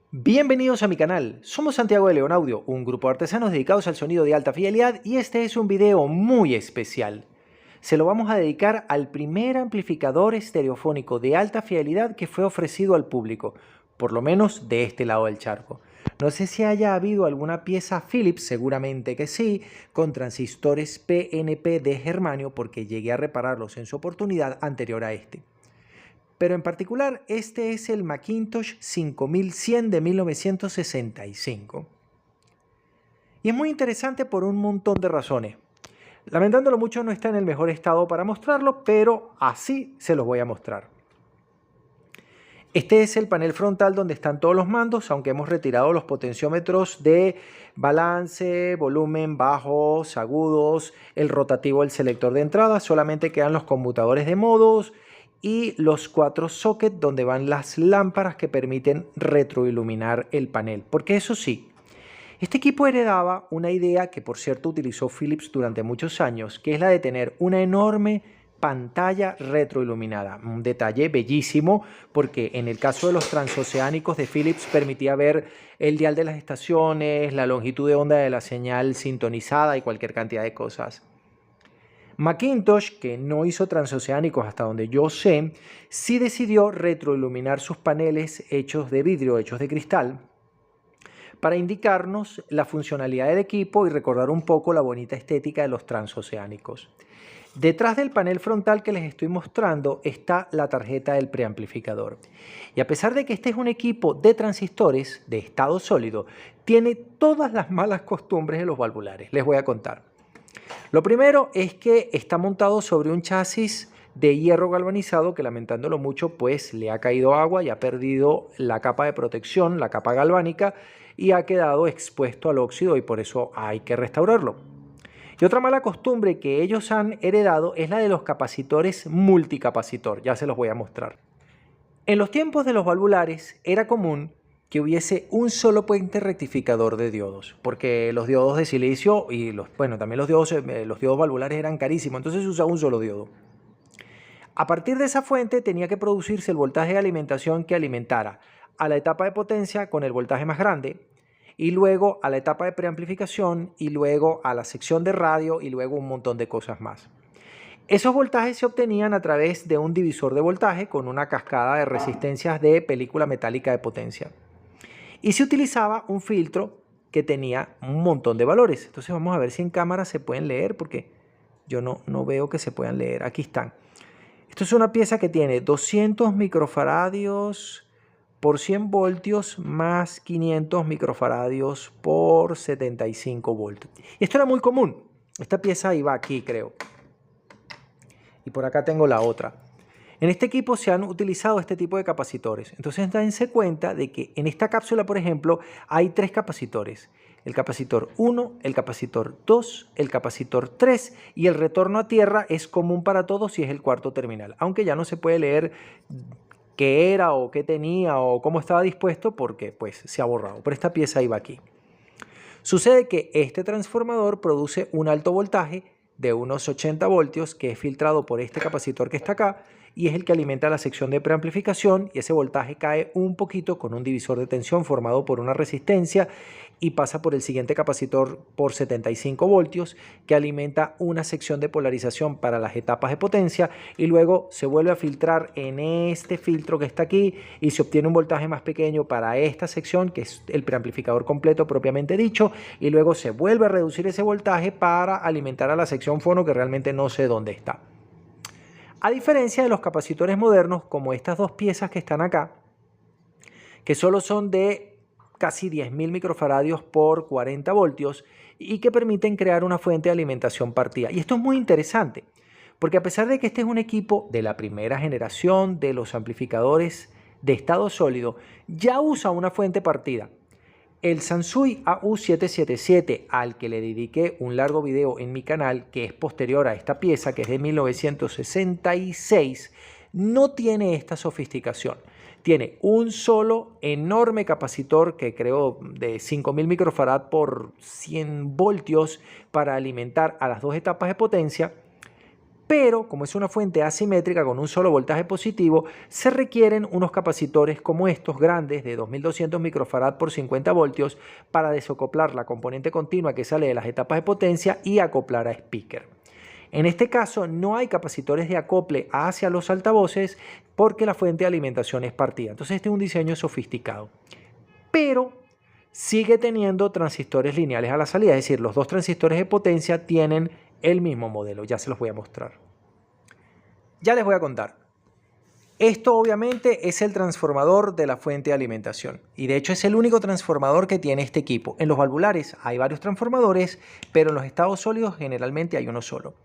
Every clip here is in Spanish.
Bienvenidos a mi canal, somos Santiago de León Audio, un grupo de artesanos dedicados al sonido de alta fidelidad y este es un video muy especial. Se lo vamos a dedicar al primer amplificador estereofónico de alta fidelidad que fue ofrecido al público, por lo menos de este lado del charco. No sé si haya habido alguna pieza Philips, seguramente que sí, con transistores PNP de germanio porque llegué a repararlos en su oportunidad anterior a este. Pero en particular, este es el Macintosh 5100 de 1965. Y es muy interesante por un montón de razones. Lamentándolo mucho, no está en el mejor estado para mostrarlo, pero así se los voy a mostrar. Este es el panel frontal donde están todos los mandos, aunque hemos retirado los potenciómetros de balance, volumen, bajos, agudos, el rotativo, el selector de entrada, solamente quedan los conmutadores de modos y los 4 sockets donde van las lámparas que permiten retroiluminar el panel. Porque eso sí, este equipo heredaba una idea que por cierto utilizó Philips durante muchos años, que es la de tener una enorme pantalla retroiluminada. Un detalle bellísimo porque en el caso de los transoceánicos de Philips permitía ver el dial de las estaciones, la longitud de onda de la señal sintonizada y cualquier cantidad de cosas. Macintosh, que no hizo transoceánicos hasta donde yo sé, sí decidió retroiluminar sus paneles hechos de vidrio, hechos de cristal, para indicarnos la funcionalidad del equipo y recordar un poco la bonita estética de los transoceánicos. Detrás del panel frontal que les estoy mostrando está la tarjeta del preamplificador. Y a pesar de que este es un equipo de transistores de estado sólido, tiene todas las malas costumbres de los valvulares. Les voy a contar. Lo primero es que está montado sobre un chasis de hierro galvanizado que, lamentándolo mucho, pues le ha caído agua y ha perdido la capa de protección, la capa galvánica, y ha quedado expuesto al óxido y por eso hay que restaurarlo. Y otra mala costumbre que ellos han heredado es la de los capacitores multicapacitor, ya se los voy a mostrar. En los tiempos de los valvulares era común que hubiese un solo puente rectificador de diodos, porque los diodos de silicio y también los diodos valvulares eran carísimos, entonces se usaba un solo diodo. A partir de esa fuente tenía que producirse el voltaje de alimentación que alimentara a la etapa de potencia con el voltaje más grande, y luego a la etapa de preamplificación, y luego a la sección de radio, y luego un montón de cosas más. Esos voltajes se obtenían a través de un divisor de voltaje con una cascada de resistencias de película metálica de potencia. Y se utilizaba un filtro que tenía un montón de valores. Entonces vamos a ver si en cámara se pueden leer, porque yo no veo que se puedan leer. Aquí están. Esto es una pieza que tiene 200 microfaradios por 100 voltios más 500 microfaradios por 75 voltios. Y esto era muy común. Esta pieza iba aquí, creo. Y por acá tengo la otra. En este equipo se han utilizado este tipo de capacitores. Entonces dense cuenta de que en esta cápsula, por ejemplo, hay 3 capacitores. El capacitor 1, el capacitor 2, el capacitor 3 y el retorno a tierra es común para todos y es el cuarto terminal. Aunque ya no se puede leer qué era o qué tenía o cómo estaba dispuesto porque pues se ha borrado. Pero esta pieza iba aquí. Sucede que este transformador produce un alto voltaje de unos 80 voltios que es filtrado por este capacitor que está acá y es el que alimenta la sección de preamplificación, y ese voltaje cae un poquito con un divisor de tensión formado por una resistencia y pasa por el siguiente capacitor por 75 voltios que alimenta una sección de polarización para las etapas de potencia, y luego se vuelve a filtrar en este filtro que está aquí y se obtiene un voltaje más pequeño para esta sección que es el preamplificador completo propiamente dicho, y luego se vuelve a reducir ese voltaje para alimentar a la sección fono que realmente no sé dónde está. A diferencia de los capacitores modernos, como estas dos piezas que están acá, que solo son de casi 10.000 microfaradios por 40 voltios y que permiten crear una fuente de alimentación partida. Y esto es muy interesante, porque a pesar de que este es un equipo de la primera generación de los amplificadores de estado sólido, ya usa una fuente partida. El Sansui AU777, al que le dediqué un largo video en mi canal, que es posterior a esta pieza, que es de 1966, no tiene esta sofisticación. Tiene un solo enorme capacitor que creo de 5000 microfarad por 100 voltios para alimentar a las dos etapas de potencia, Pero como es una fuente asimétrica con un solo voltaje positivo, se requieren unos capacitores como estos grandes de 2200 microfarad por 50 voltios para desacoplar la componente continua que sale de las etapas de potencia y acoplar a speaker. En este caso no hay capacitores de acople hacia los altavoces porque la fuente de alimentación es partida. Entonces este es un diseño sofisticado. Pero sigue teniendo transistores lineales a la salida, es decir, los dos transistores de potencia tienen el mismo modelo. Ya se los voy a mostrar. Ya les voy a contar. Esto obviamente es el transformador de la fuente de alimentación y de hecho es el único transformador que tiene este equipo. En los valvulares hay varios transformadores, pero en los estados sólidos generalmente hay uno solo.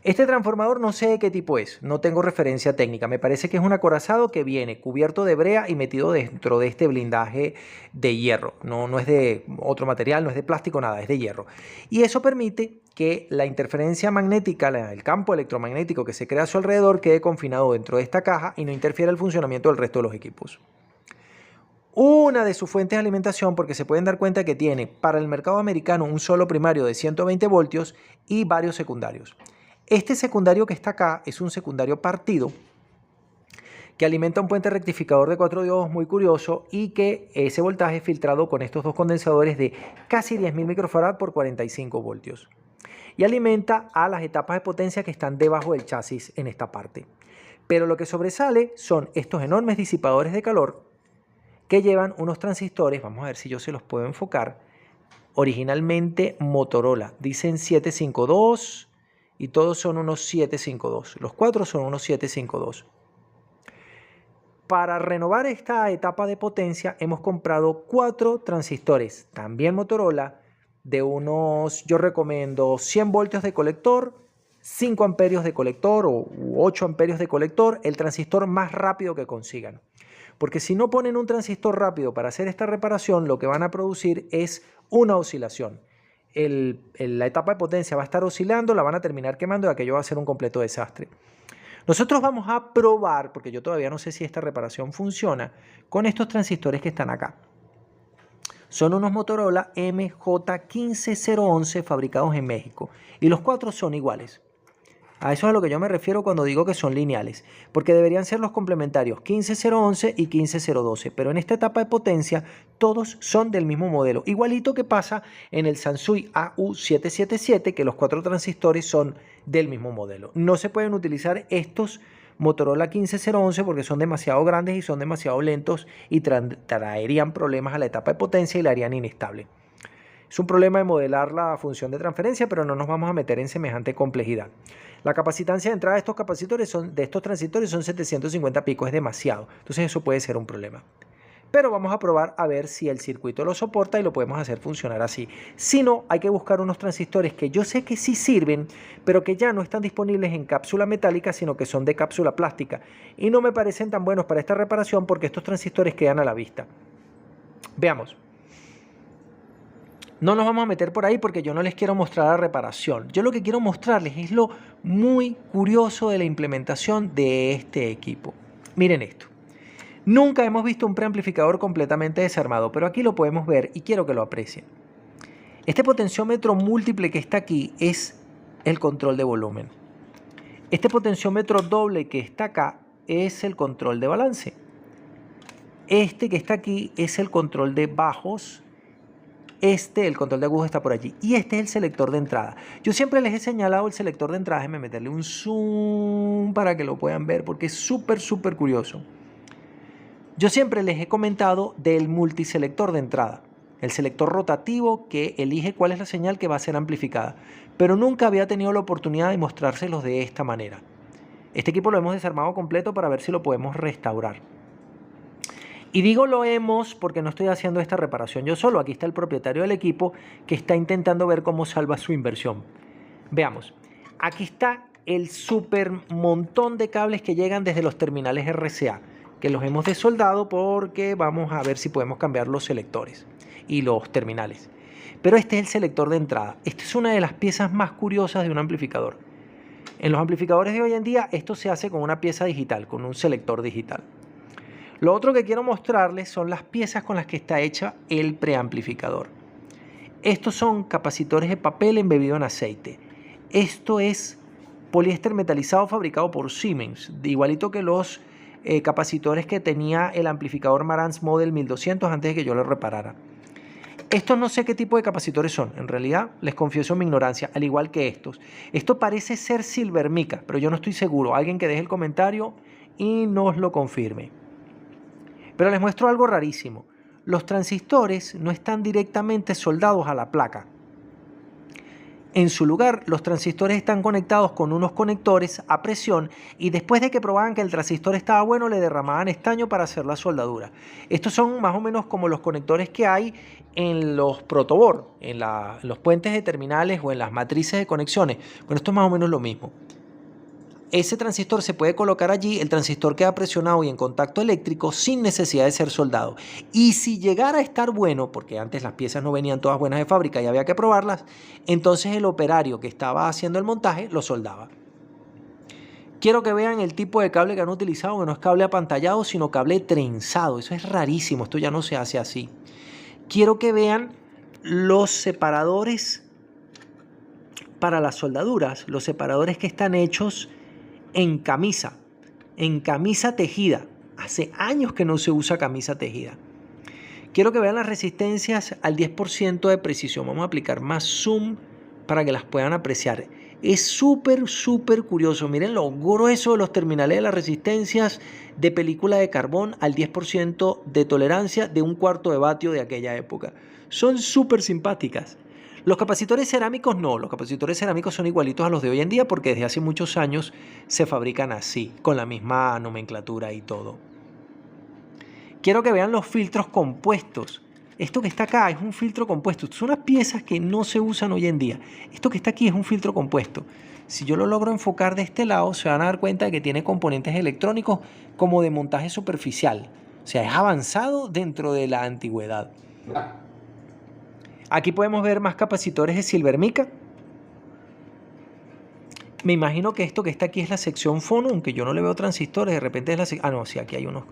Este transformador no sé de qué tipo es, no tengo referencia técnica, me parece que es un acorazado que viene cubierto de brea y metido dentro de este blindaje de hierro, no es de otro material, no es de plástico, nada, es de hierro. Y eso permite que la interferencia magnética, el campo electromagnético que se crea a su alrededor quede confinado dentro de esta caja y no interfiera el funcionamiento del resto de los equipos. Una de sus fuentes de alimentación, porque se pueden dar cuenta que tiene para el mercado americano un solo primario de 120 voltios y varios secundarios. Este secundario que está acá es un secundario partido que alimenta un puente rectificador de 4 diodos muy curioso y que ese voltaje es filtrado con estos dos condensadores de casi 10.000 microfarad por 45 voltios y alimenta a las etapas de potencia que están debajo del chasis en esta parte. Pero lo que sobresale son estos enormes disipadores de calor que llevan unos transistores, vamos a ver si yo se los puedo enfocar, originalmente Motorola, dicen 752 y todos son unos 752, los cuatro son unos 752. Para renovar esta etapa de potencia hemos comprado 4 transistores, también Motorola, de unos, yo recomiendo 100 voltios de colector, 5 amperios de colector o 8 amperios de colector, el transistor más rápido que consigan. Porque si no ponen un transistor rápido para hacer esta reparación, lo que van a producir es una oscilación. La etapa de potencia va a estar oscilando, la van a terminar quemando y aquello va a ser un completo desastre. Nosotros vamos a probar, porque yo todavía no sé si esta reparación funciona, con estos transistores que están acá. Son unos Motorola MJ15011 fabricados en México y los 4 son iguales. A eso es a lo que yo me refiero cuando digo que son lineales, porque deberían ser los complementarios 15011 y 15012, pero en esta etapa de potencia todos son del mismo modelo, igualito que pasa en el Sansui AU777, que los 4 transistores son del mismo modelo. No se pueden utilizar estos Motorola 15011 porque son demasiado grandes y son demasiado lentos y traerían problemas a la etapa de potencia y la harían inestable. Es un problema de modelar la función de transferencia, pero no nos vamos a meter en semejante complejidad. La capacitancia de entrada de estos transistores son 750 pico, es demasiado. Entonces eso puede ser un problema. Pero vamos a probar a ver si el circuito lo soporta y lo podemos hacer funcionar así. Si no, hay que buscar unos transistores que yo sé que sí sirven, pero que ya no están disponibles en cápsula metálica, sino que son de cápsula plástica. Y no me parecen tan buenos para esta reparación porque estos transistores quedan a la vista. Veamos. No nos vamos a meter por ahí porque yo no les quiero mostrar la reparación. Yo lo que quiero mostrarles es lo muy curioso de la implementación de este equipo. Miren esto. Nunca hemos visto un preamplificador completamente desarmado, pero aquí lo podemos ver y quiero que lo aprecien. Este potenciómetro múltiple que está aquí es el control de volumen. Este potenciómetro doble que está acá es el control de balance. Este que está aquí es el control de bajos. El control de agudos está por allí. Y este es el selector de entrada. Yo siempre les he señalado el selector de entrada. Déjenme meterle un zoom para que lo puedan ver porque es súper curioso. Yo siempre les he comentado del multiselector de entrada. El selector rotativo que elige cuál es la señal que va a ser amplificada. Pero nunca había tenido la oportunidad de mostrárselos de esta manera. Este equipo lo hemos desarmado completo para ver si lo podemos restaurar. Y digo lo hemos porque no estoy haciendo esta reparación yo solo. Aquí está el propietario del equipo que está intentando ver cómo salva su inversión. Veamos. Aquí está el super montón de cables que llegan desde los terminales RCA, que los hemos desoldado porque vamos a ver si podemos cambiar los selectores y los terminales. Pero este es el selector de entrada. Esta es una de las piezas más curiosas de un amplificador. En los amplificadores de hoy en día esto se hace con una pieza digital, con un selector digital. Lo otro que quiero mostrarles son las piezas con las que está hecha el preamplificador. Estos son capacitores de papel embebido en aceite. Esto es poliéster metalizado fabricado por Siemens, igualito que los capacitores que tenía el amplificador Marantz Model 1200 antes de que yo lo reparara. Estos no sé qué tipo de capacitores son, en realidad les confieso mi ignorancia, al igual que estos. Esto parece ser silver mica, pero yo no estoy seguro. Alguien que deje el comentario y nos lo confirme. Pero les muestro algo rarísimo. Los transistores no están directamente soldados a la placa. En su lugar, los transistores están conectados con unos conectores a presión y después de que probaban que el transistor estaba bueno, le derramaban estaño para hacer la soldadura. Estos son más o menos como los conectores que hay en los protoboard, en los puentes de terminales o en las matrices de conexiones. Bueno, esto es más o menos lo mismo. Ese transistor se puede colocar allí, el transistor queda presionado y en contacto eléctrico sin necesidad de ser soldado. Y si llegara a estar bueno, porque antes las piezas no venían todas buenas de fábrica y había que probarlas, entonces el operario que estaba haciendo el montaje lo soldaba. Quiero que vean el tipo de cable que han utilizado, que no es cable apantallado, sino cable trenzado. Eso es rarísimo, esto ya no se hace así. Quiero que vean los separadores para las soldaduras, los separadores que están hechos en camisa tejida. Hace años que no se usa camisa tejida. Quiero que vean las resistencias al 10% de precisión. Vamos a aplicar más zoom para que las puedan apreciar. Es súper curioso. Miren lo grueso de los terminales de las resistencias de película de carbón al 10% de tolerancia de 1/4 de vatio de aquella época. Son súper simpáticas. Los capacitores cerámicos no, los capacitores cerámicos son igualitos a los de hoy en día porque desde hace muchos años se fabrican así, con la misma nomenclatura y todo. Quiero que vean los filtros compuestos. Esto que está acá es un filtro compuesto. Son unas piezas que no se usan hoy en día. Esto que está aquí es un filtro compuesto. Si yo lo logro enfocar de este lado, se van a dar cuenta de que tiene componentes electrónicos como de montaje superficial. O sea, es avanzado dentro de la antigüedad. Aquí podemos ver más capacitores de silver mica. Me imagino que esto que está aquí es la sección fono, aunque yo no le veo transistores. De repente es la sección... Ah, no, sí, aquí hay unos.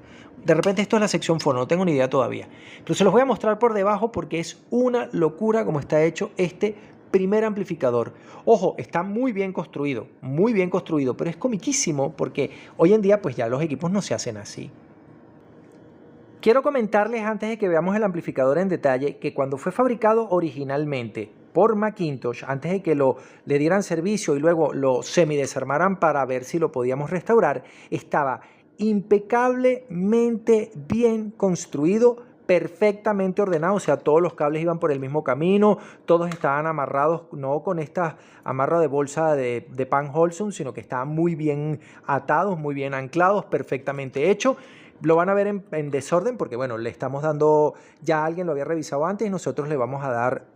De repente esto es la sección fono, no tengo ni idea todavía. Pero se los voy a mostrar por debajo porque es una locura como está hecho este primer amplificador. Ojo, está muy bien construido, pero es comiquísimo porque hoy en día pues ya los equipos no se hacen así. Quiero comentarles antes de que veamos el amplificador en detalle que cuando fue fabricado originalmente por McIntosh, antes de que le dieran servicio y luego lo semidesarmaran para ver si lo podíamos restaurar, estaba impecablemente bien construido, perfectamente ordenado, o sea, todos los cables iban por el mismo camino, todos estaban amarrados, no con esta amarra de bolsa de pan Holson, sino que estaban muy bien atados, muy bien anclados, perfectamente hecho. Lo van a ver en desorden porque, bueno, le estamos dando, ya alguien lo había revisado antes y nosotros le vamos a dar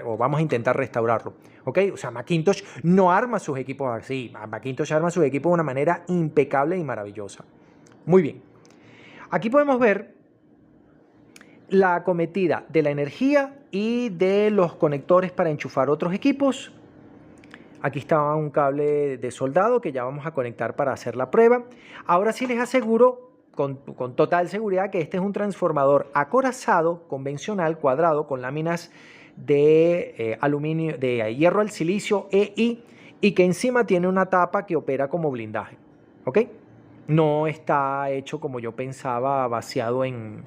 o vamos a intentar restaurarlo, ¿ok? O sea, McIntosh no arma sus equipos así, McIntosh arma sus equipos de una manera impecable y maravillosa. Muy bien. Aquí podemos ver la acometida de la energía y de los conectores para enchufar otros equipos. Aquí estaba un cable de soldado que ya vamos a conectar para hacer la prueba. Ahora sí les aseguro con total seguridad que este es un transformador acorazado, convencional, cuadrado, con láminas de aluminio, de hierro al silicio EI, y que encima tiene una tapa que opera como blindaje, ¿ok? No está hecho como yo pensaba, vaciado en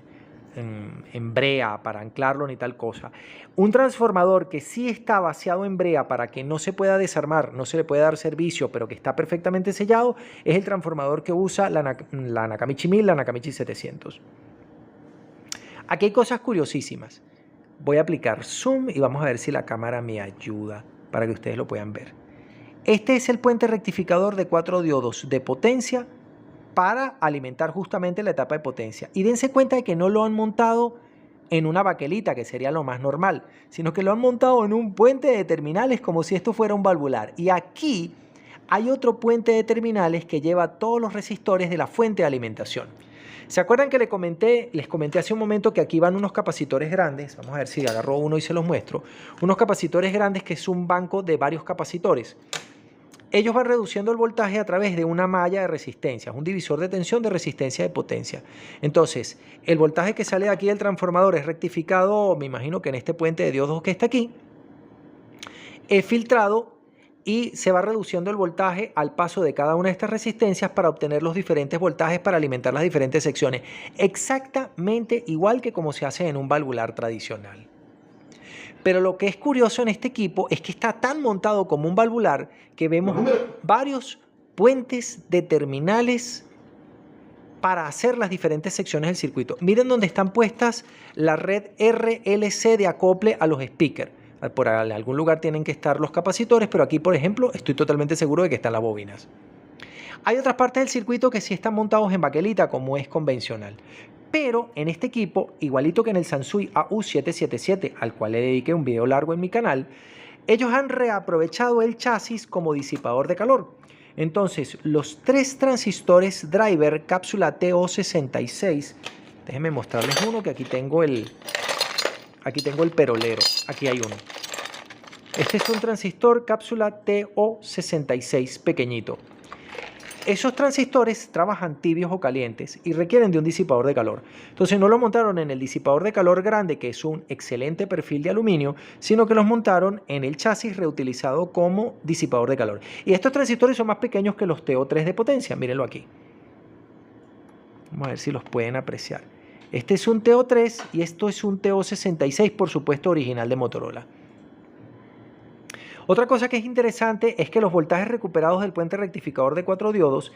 brea para anclarlo ni tal cosa. Un transformador que sí está vaciado en brea para que no se pueda desarmar, no se le puede dar servicio, pero que está perfectamente sellado, es el transformador que usa la Nakamichi 1000, la Nakamichi 700. Aquí hay cosas curiosísimas. Voy a aplicar zoom y vamos a ver si la cámara me ayuda para que ustedes lo puedan ver. Este es el puente rectificador de 4 diodos de potencia para alimentar justamente la etapa de potencia. Y dense cuenta de que no lo han montado en una baquelita, que sería lo más normal, sino que lo han montado en un puente de terminales como si esto fuera un valvular. Y aquí hay otro puente de terminales que lleva todos los resistores de la fuente de alimentación. ¿Se acuerdan que les comenté hace un momento que aquí van unos capacitores grandes? Vamos a ver si agarro uno y se los muestro. Unos capacitores grandes que es un banco de varios capacitores. Ellos van reduciendo el voltaje a través de una malla de resistencia, un divisor de tensión de resistencia de potencia. Entonces, el voltaje que sale de aquí del transformador es rectificado, me imagino que en este puente de diodos que está aquí, es filtrado y se va reduciendo el voltaje al paso de cada una de estas resistencias para obtener los diferentes voltajes para alimentar las diferentes secciones. Exactamente igual que como se hace en un valvular tradicional. Pero lo que es curioso en este equipo es que está tan montado como un valvular que vemos varios puentes de terminales para hacer las diferentes secciones del circuito. Miren dónde están puestas la red RLC de acople a los speakers. Por algún lugar tienen que estar los capacitores, pero aquí, por ejemplo, estoy totalmente seguro de que están las bobinas. Hay otras partes del circuito que sí están montados en baquelita, como es convencional. Pero en este equipo, igualito que en el Sansui AU777, al cual le dediqué un video largo en mi canal, ellos han reaprovechado el chasis como disipador de calor. Entonces, los 3 transistores driver cápsula TO66, déjenme mostrarles uno, que aquí tengo el perolero, aquí hay uno. Este es un transistor cápsula TO66 pequeñito. Esos transistores trabajan tibios o calientes y requieren de un disipador de calor. Entonces no lo montaron en el disipador de calor grande, que es un excelente perfil de aluminio, sino que los montaron en el chasis reutilizado como disipador de calor. Y estos transistores son más pequeños que los TO3 de potencia, mírenlo aquí. Vamos a ver si los pueden apreciar. Este es un TO3 y esto es un TO66, por supuesto original de Motorola. Otra cosa que es interesante es que los voltajes recuperados del puente rectificador de 4 diodos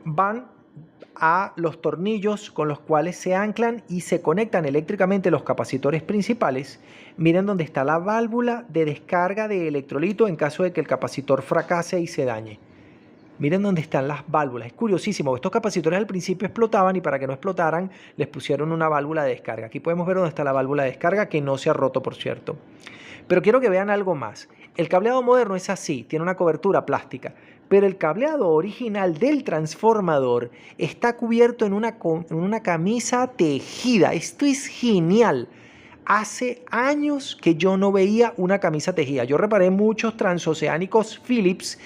van a los tornillos con los cuales se anclan y se conectan eléctricamente los capacitores principales. Miren dónde está la válvula de descarga de electrolito en caso de que el capacitor fracase y se dañe. Miren dónde están las válvulas. Es curiosísimo. Estos capacitores al principio explotaban y para que no explotaran les pusieron una válvula de descarga. Aquí podemos ver dónde está la válvula de descarga, que no se ha roto, por cierto. Pero quiero que vean algo más. El cableado moderno es así, tiene una cobertura plástica, pero el cableado original del transformador está cubierto en una camisa tejida. Esto es genial. Hace años que yo no veía una camisa tejida. Yo reparé muchos transoceánicos Philips.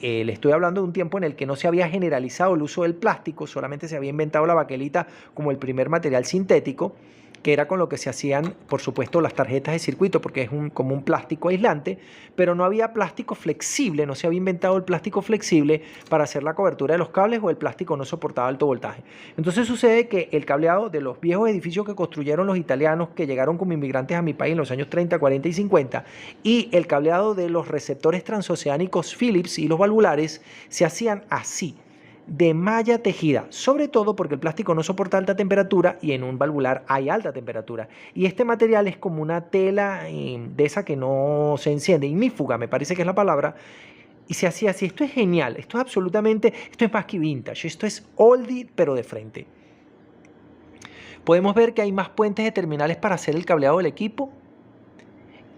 Le estoy hablando de un tiempo en el que no se había generalizado el uso del plástico, solamente se había inventado la baquelita como el primer material sintético, que era con lo que se hacían, por supuesto, las tarjetas de circuito, porque es como un plástico aislante, pero no había plástico flexible, no se había inventado el plástico flexible para hacer la cobertura de los cables, o el plástico no soportaba alto voltaje. Entonces sucede que el cableado de los viejos edificios que construyeron los italianos que llegaron como inmigrantes a mi país en los años 30, 40 y 50, y el cableado de los receptores transoceánicos Philips y los valvulares se hacían así, de malla tejida, sobre todo porque el plástico no soporta alta temperatura y en un valvular hay alta temperatura. Y este material es como una tela de esa que no se enciende, ignífuga me parece que es la palabra, y se hacía así. Esto es genial, esto es absolutamente, esto es más que vintage, esto es oldie pero de frente. Podemos ver que hay más puentes de terminales para hacer el cableado del equipo,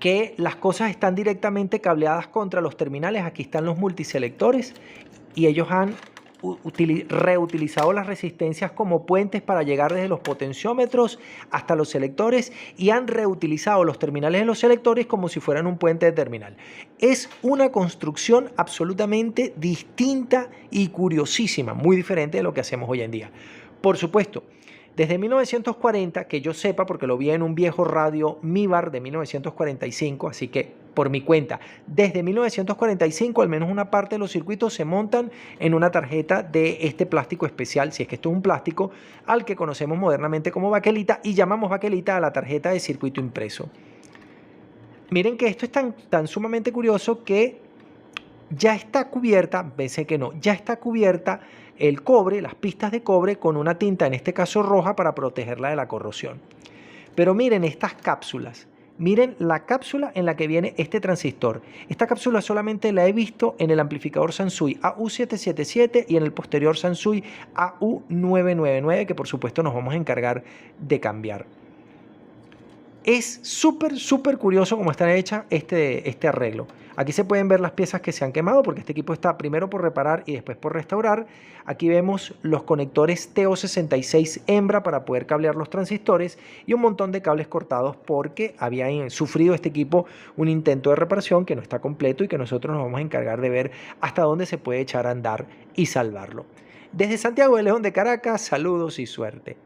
que las cosas están directamente cableadas contra los terminales. Aquí están los multiselectores y ellos han reutilizado las resistencias como puentes para llegar desde los potenciómetros hasta los selectores, y han reutilizado los terminales de los selectores como si fueran un puente de terminal. Es una construcción absolutamente distinta y curiosísima, muy diferente de lo que hacemos hoy en día. Por supuesto, desde 1940, que yo sepa, porque lo vi en un viejo radio Mibar de 1945, así que por mi cuenta, desde 1945 al menos una parte de los circuitos se montan en una tarjeta de este plástico especial, si es que esto es un plástico, al que conocemos modernamente como baquelita, y llamamos baquelita a la tarjeta de circuito impreso. Miren que esto es tan sumamente curioso que ya está cubierta, pensé que no, ya está cubierta el cobre, las pistas de cobre, con una tinta, en este caso roja, para protegerla de la corrosión. Pero miren estas cápsulas, miren la cápsula en la que viene este transistor. Esta cápsula solamente la he visto en el amplificador Sansui AU777 y en el posterior Sansui AU999, que por supuesto nos vamos a encargar de cambiar. Es súper curioso cómo está hecha este arreglo. Aquí se pueden ver las piezas que se han quemado, porque este equipo está primero por reparar y después por restaurar. Aquí vemos los conectores TO66 hembra para poder cablear los transistores, y un montón de cables cortados porque había sufrido este equipo un intento de reparación que no está completo y que nosotros nos vamos a encargar de ver hasta dónde se puede echar a andar y salvarlo. Desde Santiago de León de Caracas, saludos y suerte.